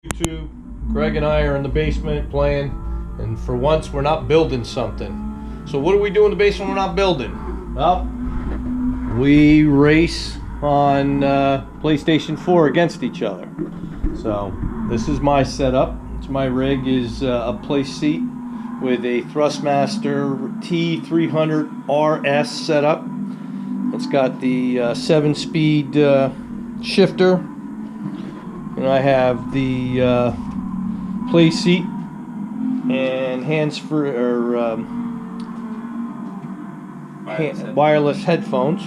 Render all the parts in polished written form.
YouTube. Greg and I are in the basement playing, and for once we're not building something. So what do we do in the basement we're not building? Well, we race on PlayStation 4 against each other. So this is my setup. My rig is a Playseat with a thrustmaster t300rs setup. It's got the 7-speed shifter. And I have the Playseat and hands-free or wireless headphones,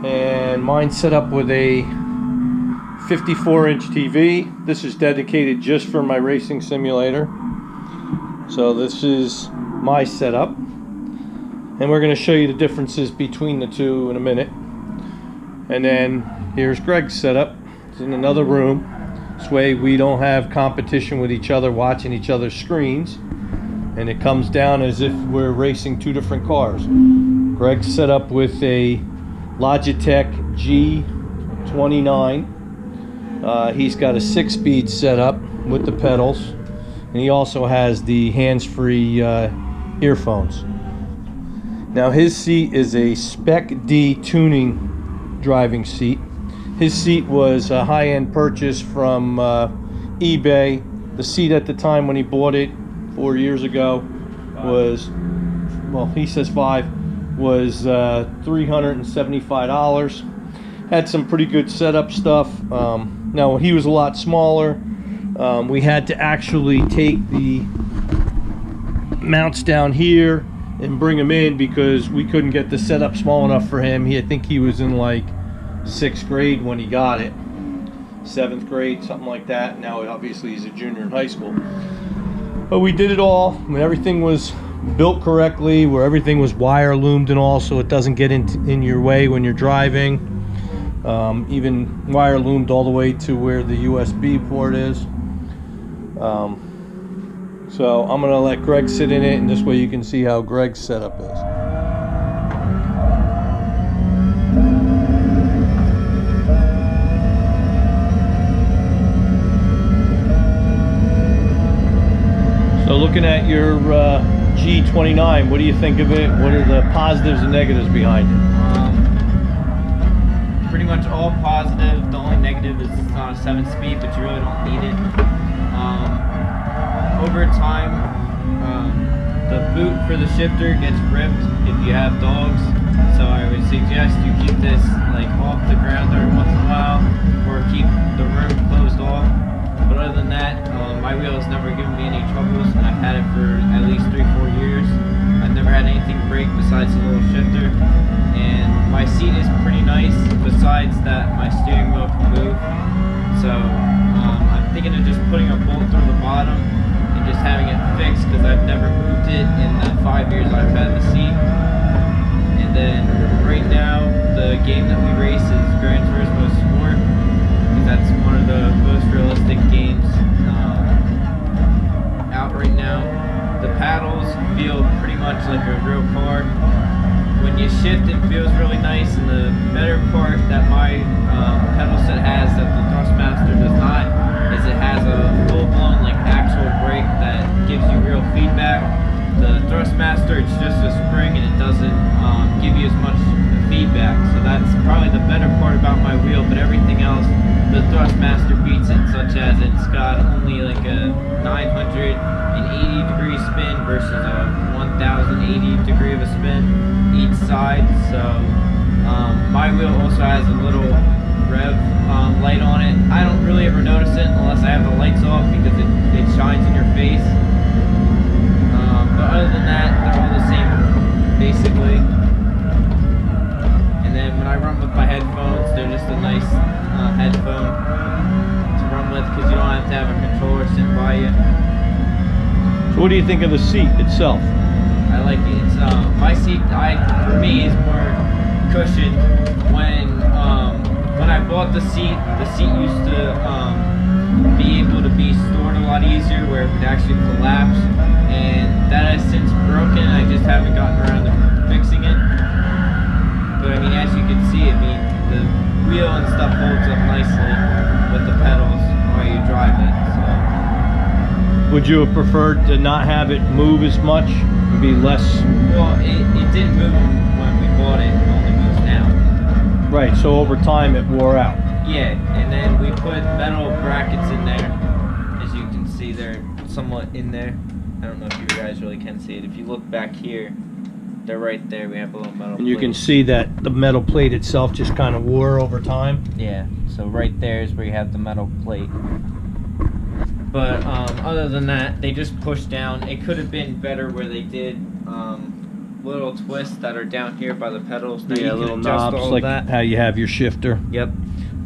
and mine's set up with a 54-inch TV. This is dedicated just for my racing simulator. So this is my setup, and we're going to show you the differences between the two in a minute. And then here's Greg's setup. It's in another room. This way we don't have competition with each other watching each other's screens, and it comes down as if we're racing two different cars. Greg's set up with a Logitech G29. He's got a 6-speed setup with the pedals, and he also has the hands-free earphones. Now his seat is a Spect D tuning driving seat. His seat was a high-end purchase from eBay. The seat at the time when he bought it 4 years ago was, well, he says 5, was $375. Had some pretty good setup stuff. Now he was a lot smaller. We had to actually take the mounts down here and bring them in because we couldn't get the setup small enough for him. I think he was in like 6th grade when he got it, 7th grade, something like that. Now obviously he's a junior in high school. But we did it all when everything was built correctly, where everything was wire loomed and all, so it doesn't get in your way when you're driving. Even wire loomed all the way to where the USB port is. So I'm gonna let Greg sit in it, and this way you can see how Greg's setup is. So looking at your G29, what do you think of it? What are the positives and negatives behind it? Pretty much all positive. The only negative is it's not a 7-speed, but you really don't need it. Over time, the boot for the shifter gets ripped if you have dogs. So I would suggest you keep this like off the ground every once in a while, or keep the room closed off. But other than that, my wheel has never given me any troubles, and I've had it for at least 3-4 years. I've never had anything break besides the little shifter, and my seat is pretty nice. Besides that, my steering wheel can move. So I'm thinking of just putting a bolt through the bottom and just having it fixed, because I've never moved it in the 5 years I've had the seat. And then right now, the game that we race is Gran Turismo Sport, because that's one of the most realistic games out right now. The paddles feel pretty much like a real car. When you shift, it feels really nice, and the better part that my pedal set has that the thrustmaster does not is it has a full-blown like actual brake that gives you real feedback. The thrustmaster, it's just a spring and it doesn't give you as much feedback, so that's probably the better part about my wheel. But everything else, the thrustmaster beats it, such as it's got only like a 980-degree spin versus a 1080-degree of a spin each side. So my wheel also has a little rev light on it. I don't really ever notice it unless I have the lights off, because it shines in your face. But other than that, they're all the same basically. And then when I run with my headphones, they're just a nice headphone to run with, because you don't have to have a controller sitting by you. So what do you think of the seat itself? I like it. It's my seat. For me, is more cushioned. When I bought the seat used to be able to be stored a lot easier, where it would actually collapse, and that has since broken. I just haven't gotten around to fixing it. But I mean, as you can see, the wheel and stuff holds up nicely with the pedals. way you drive it. So. Would you have preferred to not have it move as much and be less? Well, it didn't move when we bought it. It only moves now. Right, so over time it wore out. Yeah, and then we put metal brackets in there. As you can see, they're somewhat in there. I don't know if you guys really can see it. If you look back here, they're right there. We have a little metal And you plate. can see that the metal plate itself just kind of wore over time. Yeah, so right there is where you have the metal plate. But other than that, they just pushed down. It could have been better where they did little twists that are down here by the pedals. Now Yeah, you little can adjust knobs all like that. how you have your shifter. Yep.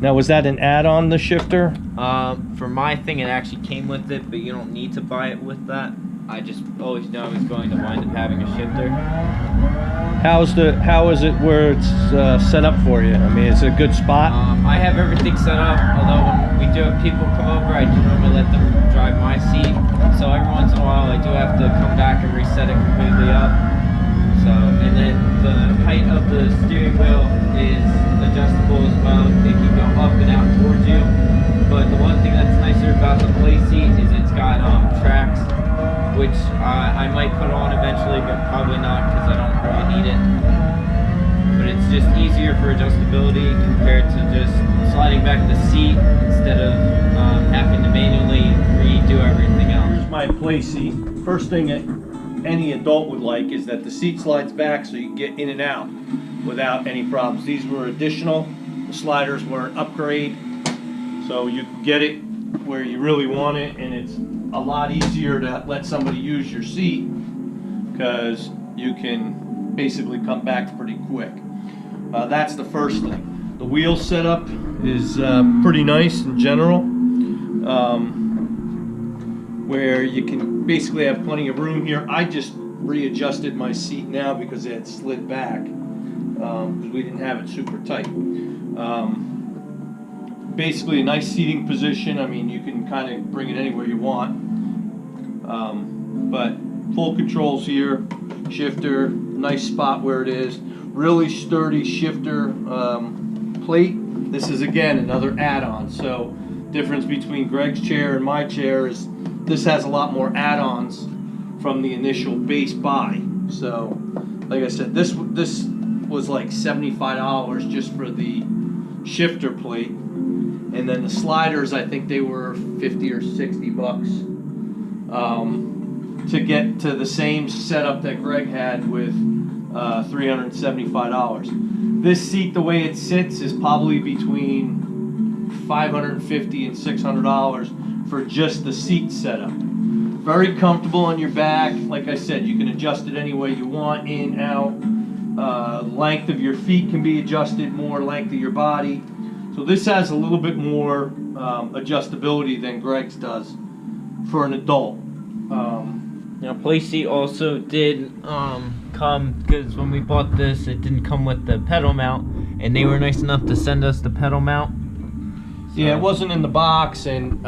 Now, was that an add-on, the shifter? For my thing, it actually came with it, but you don't need to buy it with that. I just always know I was going to wind up having a shifter. How is it where it's set up for you? I mean, it's a good spot. I have everything set up, although when we do have people come over, I do normally let them drive my seat. So every once in a while, I do have to come back and reset it completely up. So, and then the height of the steering wheel is adjustable as well. It can go up and out towards you. But the one thing that's nicer about the Playseat is it's got tracks, which I might put on eventually, but probably not because I don't really need it. But it's just easier for adjustability compared to just sliding back the seat instead of having to manually redo everything else. Here's my Playseat. First thing that any adult would like is that the seat slides back so you can get in and out without any problems. These were additional. The sliders were an upgrade, so you can get it where you really want it, and it's a lot easier to let somebody use your seat because you can basically come back pretty quick. That's the first thing. The wheel setup is pretty nice in general, where you can basically have plenty of room here. I just readjusted my seat now because it had slid back because we didn't have it super tight. Basically a nice seating position. I mean, you can kind of bring it anywhere you want, but full controls here, shifter, nice spot where it is, really sturdy shifter plate. This is again another add-on. So difference between Greg's chair and my chair is this has a lot more add-ons from the initial base buy. So like I said, this was like $75 just for the shifter plate, and then the sliders, I think they were 50 or 60 bucks to get to the same setup that Greg had with $375. This seat, the way it sits, is probably between $550 and $600 for just the seat setup. Very comfortable on your back. Like I said, you can adjust it any way you want, in, out. Length of your feet can be adjusted more, length of your body. So this has a little bit more adjustability than Greg's does for an adult. Now, Playseat also did come, because when we bought this, it didn't come with the pedal mount, and they were nice enough to send us the pedal mount. So. Yeah, it wasn't in the box, and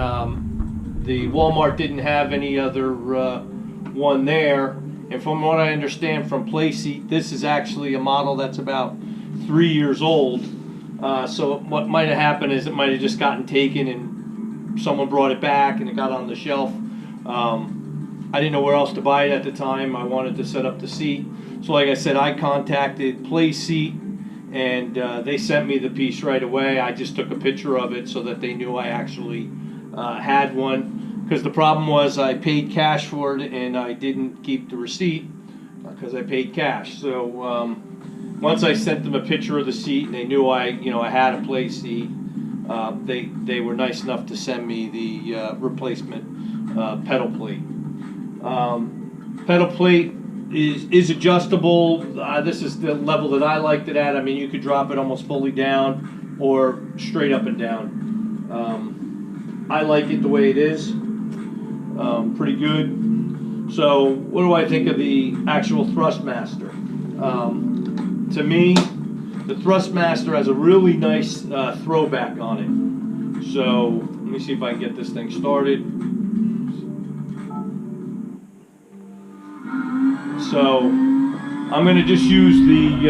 the Walmart didn't have any other one there. And from what I understand from Playseat, this is actually a model that's about 3 years old. So what might have happened is it might have just gotten taken and someone brought it back and it got on the shelf. I didn't know where else to buy it at the time. I wanted to set up the seat. So like I said, I contacted Playseat, and they sent me the piece right away. I just took a picture of it so that they knew I actually had one. Because the problem was I paid cash for it and I didn't keep the receipt because I paid cash. So once I sent them a picture of the seat and they knew I had a Playseat, they were nice enough to send me the replacement pedal plate. Pedal plate is adjustable. This is the level that I liked it at. I mean, you could drop it almost fully down or straight up and down. I like it the way it is. Pretty good. So what do I think of the actual thrustmaster? To me, the thrustmaster has a really nice throwback on it. So let me see if I can get this thing started. So I'm going to just use the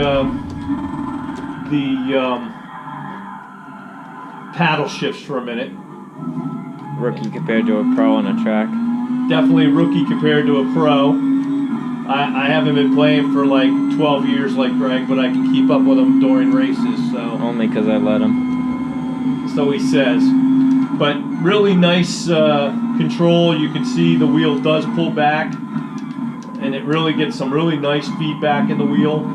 paddle shifts for a minute. rookie compared to a pro on a track. Definitely rookie compared to a pro. I haven't been playing for like 12 years like Greg, but I can keep up with him during races. So only because I let him. So he says. But really nice control. You can see the wheel does pull back, and it really gets some really nice feedback in the wheel.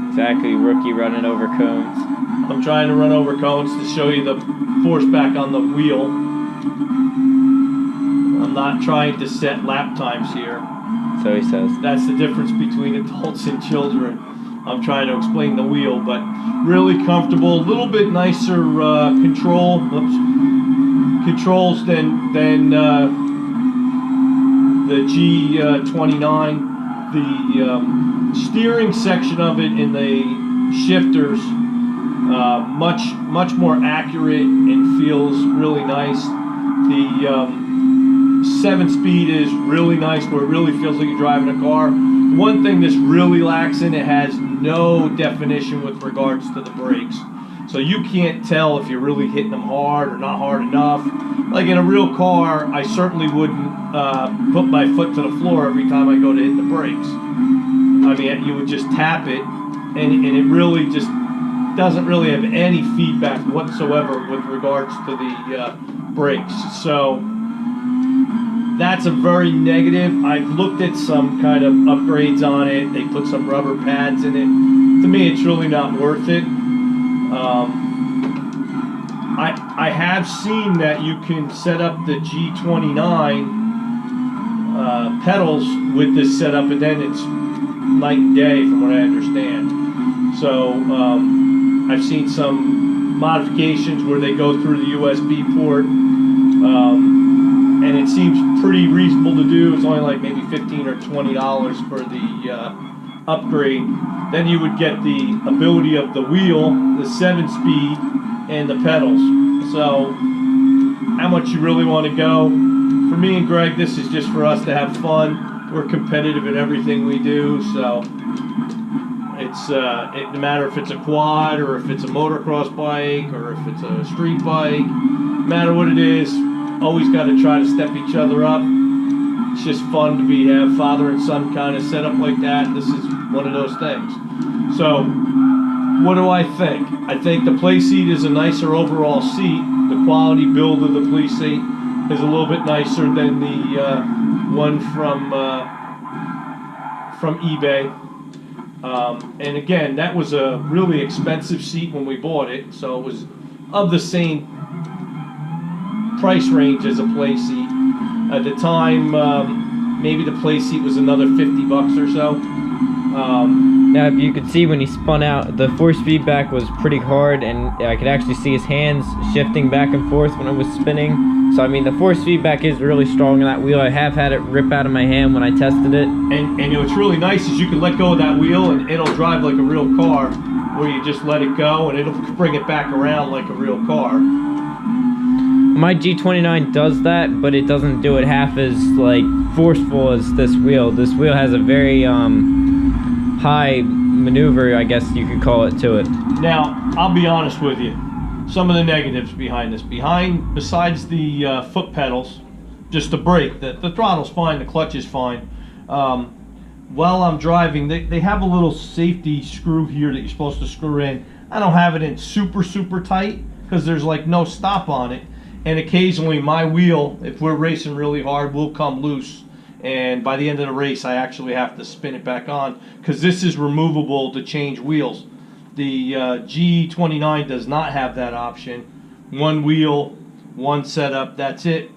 Exactly, rookie running over cones. I'm trying to run over cones to show you the force back on the wheel. I'm not trying to set lap times here. So he says. That's the difference between adults and children. I'm trying to explain the wheel, but really comfortable. A little bit nicer controls than the G29. The steering section of it in the shifters much more accurate and feels really nice. The 7-speed is really nice, where it really feels like you're driving a car. One thing this really lacks in, it has no definition with regards to the brakes. So you can't tell if you're really hitting them hard or not hard enough. Like in a real car, I certainly wouldn't put my foot to the floor every time I go to hit the brakes. I mean, you would just tap it, and it really just doesn't really have any feedback whatsoever with regards to the brakes. So that's a very negative. I've looked at some kind of upgrades on it. They put some rubber pads in it. To me, it's really not worth it. I have seen that you can set up the G29 pedals with this setup, and then it's night and day from what I understand. So I've seen some modifications where they go through the USB port, and it seems pretty reasonable to do. It's only like maybe $15 or $20 for the upgrade. Then you would get the ability of the wheel, the 7-speed, and the pedals. So how much you really want to go? For me and Greg, this is just for us to have fun. We're competitive in everything we do, so it's no matter if it's a quad or if it's a motocross bike or if it's a street bike, no matter what it is, always got to try to step each other up. It's just fun to have father and son kind of set up like that. This is one of those things. So what do I think? I think the Playseat is a nicer overall seat. The quality build of the Playseat is a little bit nicer than the one from eBay. And again, that was a really expensive seat when we bought it, so it was of the same price range as a Playseat. At the time, maybe the Playseat was another 50 bucks or so. Now, if you could see when he spun out, the force feedback was pretty hard, and I could actually see his hands shifting back and forth when it was spinning. So, I mean, the force feedback is really strong in that wheel. I have had it rip out of my hand when I tested it. And what's really nice is you can let go of that wheel, and it'll drive like a real car, where you just let it go, and it'll bring it back around like a real car. My G29 does that, but it doesn't do it half as like forceful as this wheel. This wheel has a very high maneuver, I guess you could call it, to it. Now, I'll be honest with you. Some of the negatives behind this. Besides the foot pedals, just the brake, the throttle's fine, the clutch is fine. While I'm driving, they have a little safety screw here that you're supposed to screw in. I don't have it in super tight because there's like no stop on it. And occasionally my wheel, if we're racing really hard, will come loose. And by the end of the race, I actually have to spin it back on because this is removable to change wheels. The G29 does not have that option. One wheel, one setup, that's it.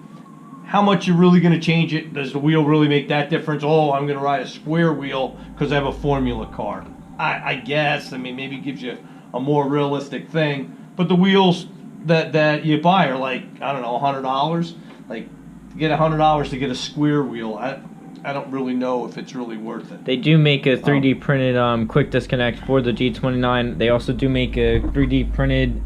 How much you're really going to change it? Does the wheel really make that difference? Oh, I'm going to ride a square wheel because I have a Formula car. I guess. I mean, maybe it gives you a more realistic thing. But the wheels that you buy are like, I don't know, $100. Like, to get $100 to get a square wheel, I don't really know if it's really worth it. They do make a 3D printed quick disconnect for the G29. They also do make a 3D printed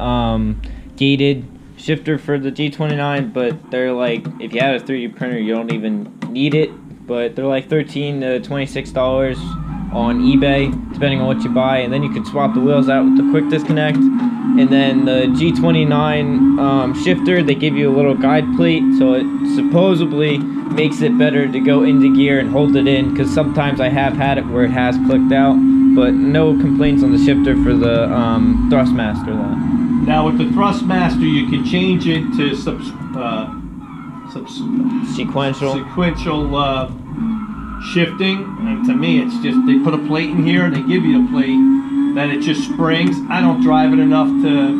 gated shifter for the G29, but they're like, if you have a 3D printer, you don't even need it. But they're like $13 to $26 on eBay, depending on what you buy, and then you can swap the wheels out with the quick disconnect. And then the G29 shifter, they give you a little guide plate, so it supposedly makes it better to go into gear and hold it in, because sometimes I have had it where it has clicked out, but no complaints on the shifter for the thrustmaster though. Now with the thrustmaster, you can change it to sequential shifting, and to me it's just, they put a plate in here, they give you a plate, then it just springs. I don't drive it enough to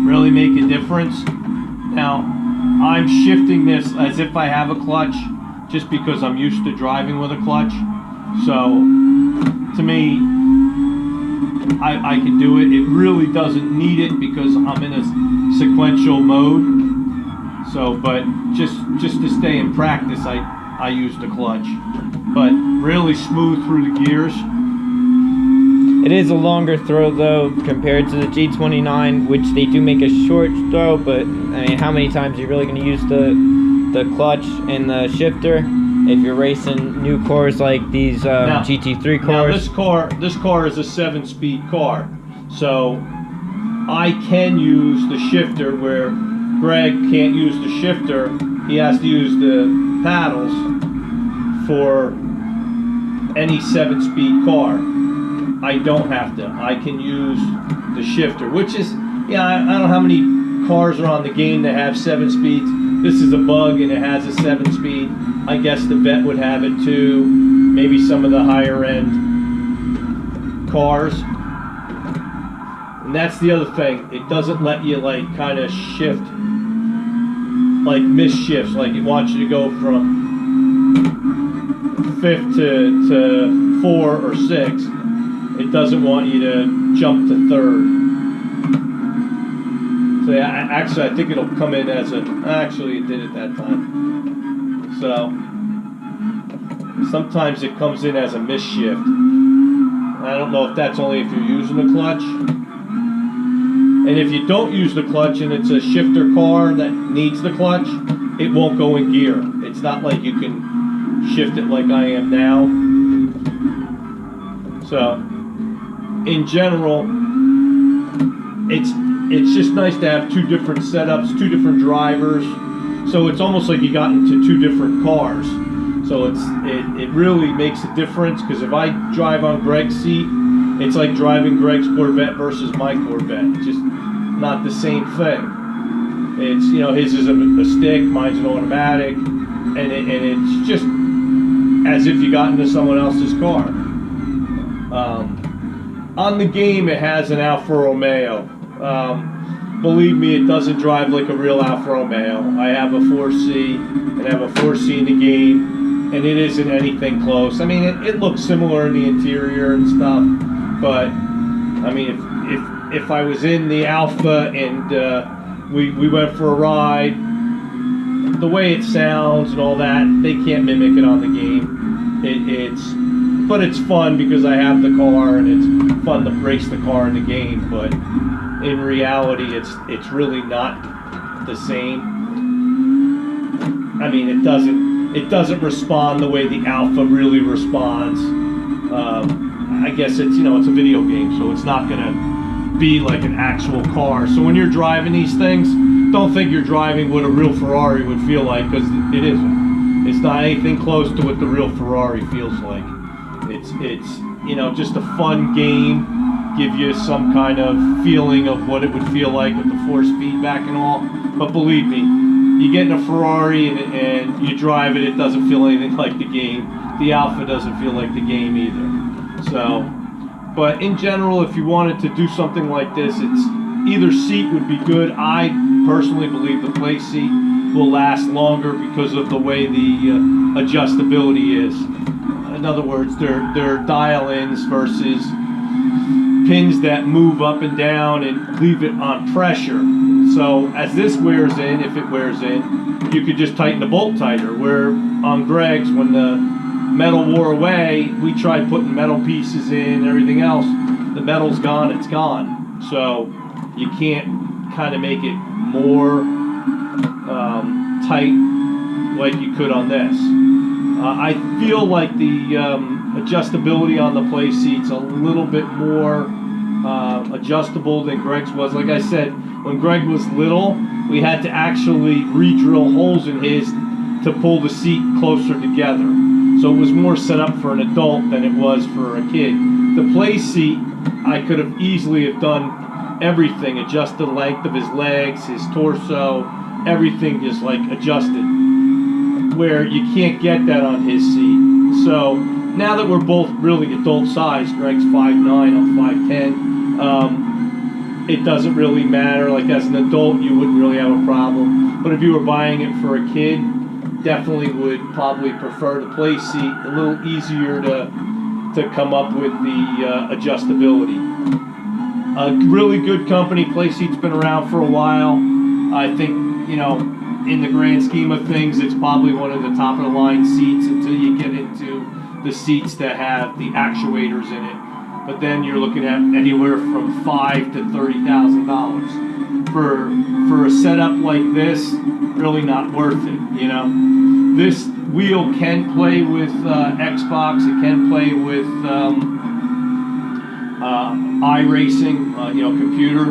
really make a difference. Now I'm shifting this as if I have a clutch, just because I'm used to driving with a clutch. So to me, I can do it. It really doesn't need it because I'm in a sequential mode. So, but just to stay in practice, I use the clutch. But really smooth through the gears. It is a longer throw though compared to the G29, which they do make a short throw, but I mean, how many times are you really going to use the clutch and the shifter if you're racing new cars like these GT3 cars? Now this car is a 7-speed car, so I can use the shifter where Greg can't use the shifter. He has to use the paddles for any 7-speed car. I don't have to. I can use the shifter, which is, yeah, I don't know how many cars are on the game that have 7 speeds. This is a bug and it has a 7-speed. I guess the vet would have it too. Maybe some of the higher end cars. And that's the other thing. It doesn't let you like kind of shift, like miss shifts. Like it wants you to go from 5th to 4 or 6. It doesn't want you to jump to 3rd. So yeah, actually I think it'll come in as a, actually it did at that time. So sometimes it comes in as a miss shift. I don't know if that's only if you're using the clutch. And if you don't use the clutch and it's a shifter car that needs the clutch, it won't go in gear. It's not like you can shift it like I am now. So in general, it's just nice to have 2 different setups, 2 different drivers. So it's almost like you got into 2 different cars. So it really makes a difference, because if I drive on Greg's seat, it's like driving Greg's Corvette versus my Corvette. It's just not the same thing. It's, you know, his is a stick, mine's an automatic, and it's just as if you got into someone else's car. On the game, it has an Alfa Romeo. Believe me, it doesn't drive like a real Alfa Romeo. I have a 4C, and I have a 4C in the game, and it isn't anything close. I mean, it looks similar in the interior and stuff, but I mean, if I was in the Alpha and we went for a ride, the way it sounds and all that, they can't mimic it on the game. But it's fun because I have the car and it's fun to race the car in the game. But in reality, it's really not the same. I mean, it doesn't respond the way the Alpha really responds. I guess it's, you know, it's a video game, so it's not gonna be like an actual car. So when you're driving these things, don't think you're driving what a real Ferrari would feel like, because it isn't. It's not anything close to what the real Ferrari feels like. It's you know, just a fun game, give you some kind of feeling of what it would feel like with the force feedback and all. But believe me, you get in a Ferrari and you drive it, it doesn't feel anything like the game. The Alpha doesn't feel like the game either. So, but in general, if you wanted to do something like this, it's either seat would be good. I personally believe the Playseat will last longer because of the way the adjustability is. In other words, they're dial-ins versus pins that move up and down and leave it on pressure. So as this wears in, if it wears in, you could just tighten the bolt tighter. Where on Greg's, when the metal wore away, we tried putting metal pieces in, everything else. The metal's gone, it's gone. So you can't kind of make it more tight like you could on this. I feel like the adjustability on the play seat's a little bit more adjustable than Greg's was. Like I said, when Greg was little, we had to actually re-drill holes in his to pull the seat closer together. So it was more set up for an adult than it was for a kid. The play seat, I could have easily have done everything, adjust the length of his legs, his torso, everything just like adjusted, where you can't get that on his seat. So now that we're both really adult size, Greg's 5'9", I'm 5'10", it doesn't really matter. Like as an adult, you wouldn't really have a problem. But if you were buying it for a kid, definitely would probably prefer the play seat. A little easier to come up with the adjustability. A really good company. Playseat's been around for a while. I think, you know, in the grand scheme of things, it's probably one of the top of the line seats until you get into the seats that have the actuators in it. But then you're looking at anywhere from $5,000 to $30,000 for a setup like this. Really not worth it, you know. This wheel can play with Xbox. It can play with iRacing, you know, computer.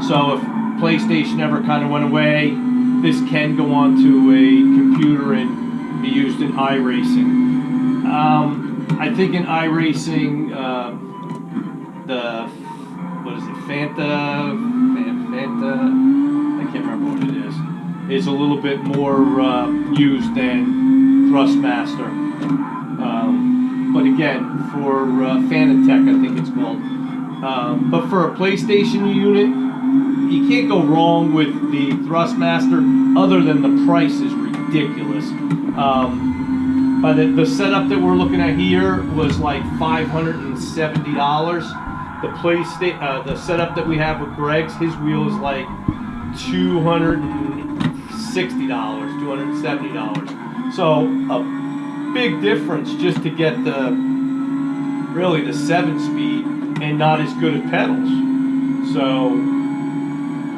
So if PlayStation ever kind of went away, this can go onto a computer and be used in iRacing. I think in iRacing, what is it, Fanta, I can't remember what it is a a little bit more used than thrustmaster. But again, for Fanatec, I think it's called. But for a PlayStation unit, you can't go wrong with the thrustmaster, other than the price is ridiculous. But the setup that we're looking at here was like $570. The setup that we have with Greg's, his wheel is like $260, $270. So a big difference just to get the 7-speed and not as good at pedals. So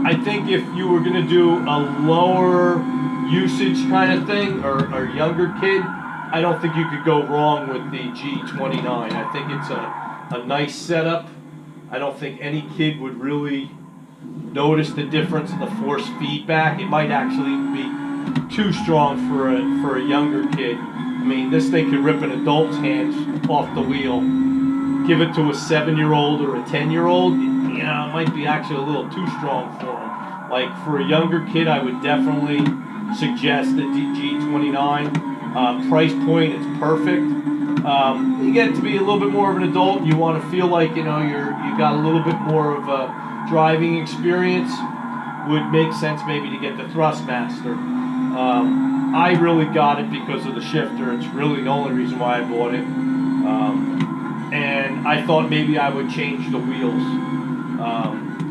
I think if you were going to do a lower usage kind of thing, or younger kid, I don't think you could go wrong with the G29. I think it's a nice setup. I don't think any kid would really notice the difference in the force feedback. It might actually be too strong for a younger kid. I mean, this thing could rip an adult's hands off the wheel. Give it to a 7-year-old or a 10-year-old, you know, it might be actually a little too strong for them. Like for a younger kid, I would definitely suggest the G29. Price point, it's perfect. You get to be a little bit more of an adult, you want to feel like, you know, you got a little bit more of a driving experience, would make sense maybe to get the thrustmaster. I really got it because of the shifter. It's really the only reason why I bought it. And I thought maybe I would change the wheels.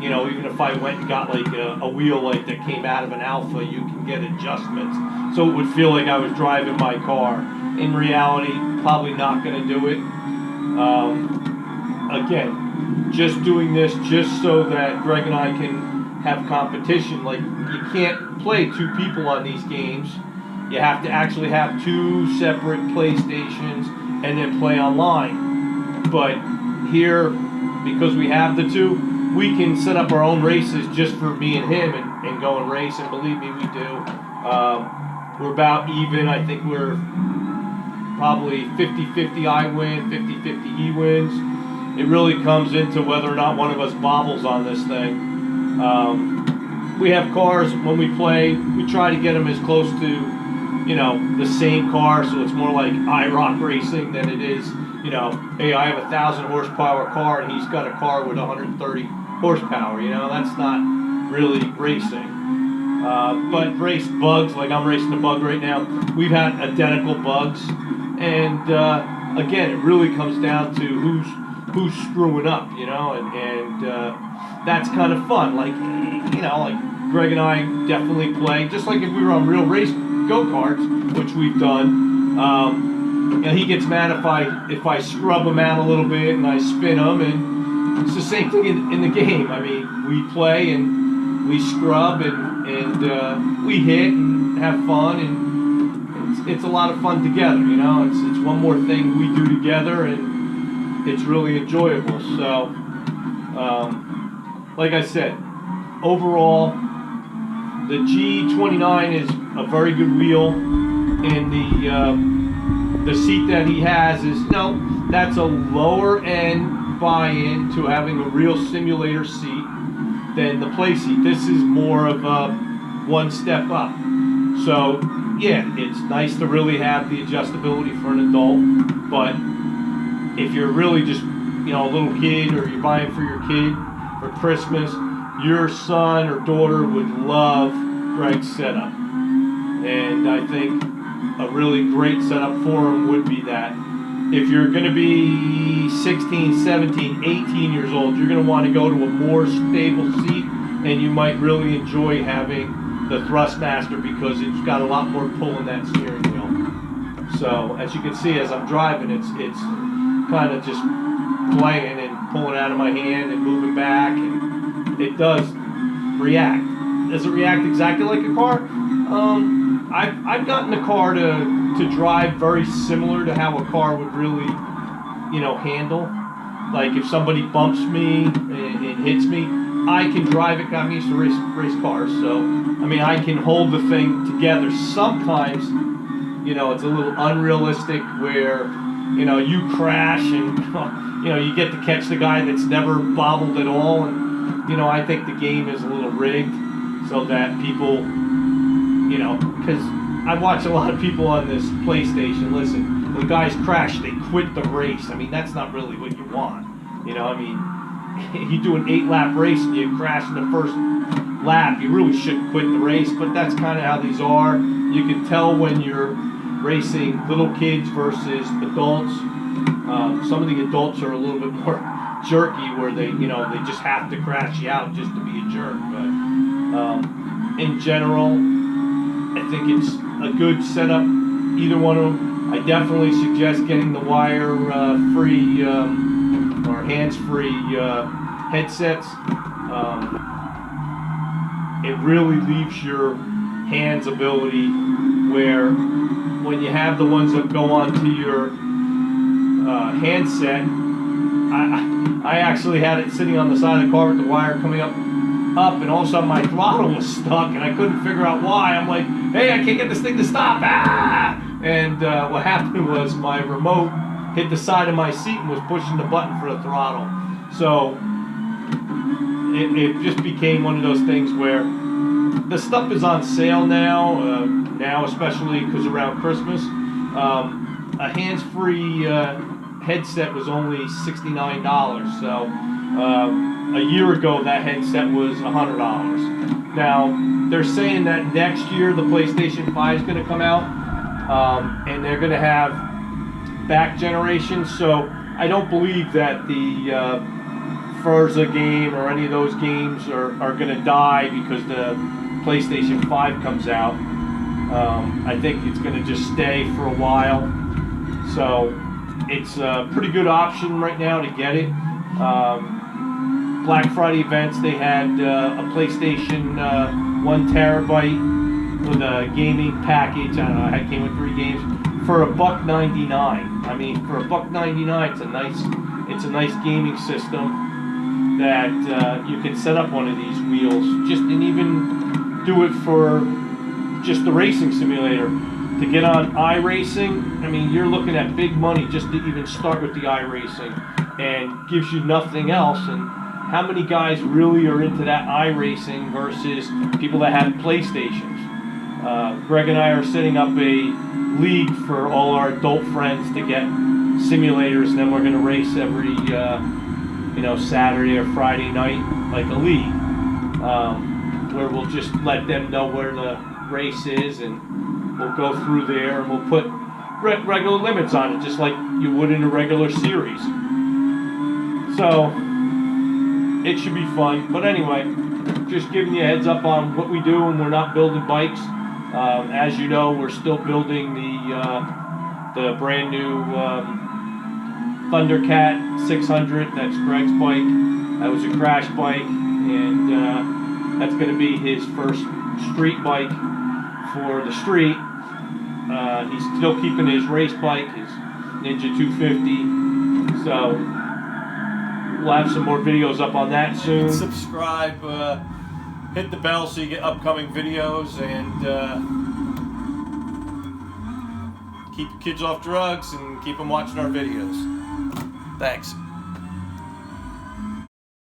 You know, even if I went and got like a wheel like that came out of an Alpha, you can get adjustments. So it would feel like I was driving my car. In reality, probably not going to do it. Again, just doing this just so that Greg and I can have competition. Like, you can't play 2 people on these games. You have to actually have 2 separate PlayStations and then play online. But here, because we have the 2, we can set up our own races just for me and him and go and race, and believe me, we do. We're about even. I think we're probably 50-50 I win, 50-50 he wins. It really comes into whether or not one of us bobbles on this thing. We have cars, when we play, we try to get them as close to, you know, the same car, so it's more like IROC racing than it is, you know, hey, I have a 1,000 horsepower car and he's got a car with 130 horsepower, you know, that's not really racing. But race bugs, like I'm racing a bug right now, we've had identical bugs, and again, it really comes down to who's screwing up, you know, and that's kind of fun. Like, you know, like Greg and I definitely play, just like if we were on real race go-karts, which we've done. You know, he gets mad if I scrub him out a little bit and I spin him, and it's the same thing in the game. I mean, we play and we scrub and we hit and have fun, and it's a lot of fun together. You know, it's one more thing we do together, and it's really enjoyable. So, like I said, overall, the G29 is a very good wheel, and the seat that he has is, that's a lower end buy-in to having a real simulator seat than the Playseat. This is more of a one step up. So yeah, it's nice to really have the adjustability for an adult, but if you're really just, a little kid, or you're buying for your kid for Christmas, your son or daughter would love Greg's setup. And I think a really great setup for him would be that. If you're going to be 16, 17, 18 years old, you're going to want to go to a more stable seat, and you might really enjoy having the thrustmaster because it's got a lot more pull in that steering wheel. So as you can see, as I'm driving, it's kind of just playing and pulling out of my hand and moving back, and it does react. Does it react exactly like a car? I've gotten the car to drive very similar to how a car would really, handle. Like if somebody bumps me and hits me, I can drive it. I'm used to race cars, so I mean I can hold the thing together. Sometimes, it's a little unrealistic where, you crash and you get to catch the guy that's never bobbled at all, and I think the game is a little rigged so that people, because I watch a lot of people on this PlayStation. Listen, when guys crash, they quit the race. I mean, that's not really what you want. You do an 8-lap race and you crash in the first lap, you really shouldn't quit the race, but that's kind of how these are. You can tell when you're racing little kids versus adults. Some of the adults are a little bit more jerky, where they just have to crash you out just to be a jerk. But in general, I think it's a good setup, either one of them. I definitely suggest getting the wire-free or hands-free headsets. It really leaves your hands ability where when you have the ones that go onto your handset, I actually had it sitting on the side of the car with the wire coming up, and all of a sudden my throttle was stuck, and I couldn't figure out why. I'm like, hey, I can't get this thing to stop. And what happened was my remote hit the side of my seat and was pushing the button for the throttle. So it just became one of those things where the stuff is on sale now, especially because around Christmas. A hands-free headset was only $69. So a year ago, that headset was $100. Now, they're saying that next year the PlayStation 5 is going to come out, and they're going to have back generations. So I don't believe that the Forza game or any of those games are going to die because the PlayStation 5 comes out. I think it's going to just stay for a while. So it's a pretty good option right now to get it. Black Friday events, they had a PlayStation 1 terabyte with a gaming package. I don't know, it came with 3 games for $1.99. I mean, for $1.99, it's a nice gaming system that you can set up one of these wheels, and even do it for just the racing simulator. To get on iRacing, I mean, you're looking at big money just to even start with the iRacing, and gives you nothing else. And how many guys really are into that iRacing versus people that have PlayStations? Greg and I are setting up a league for all our adult friends to get simulators, and then we're going to race every Saturday or Friday night, like a league, where we'll just let them know where the race is, and we'll go through there, and we'll put regular limits on it, just like you would in a regular series. So it should be fun. But anyway, just giving you a heads up on what we do, and we're not building bikes. As you know, we're still building the brand new Thundercat 600. That's Greg's bike. That was a crash bike, and that's going to be his first street bike for the street. He's still keeping his race bike, his Ninja 250. So we'll have some more videos up on that soon. Subscribe, hit the bell so you get upcoming videos, and keep your kids off drugs and keep them watching our videos. Thanks.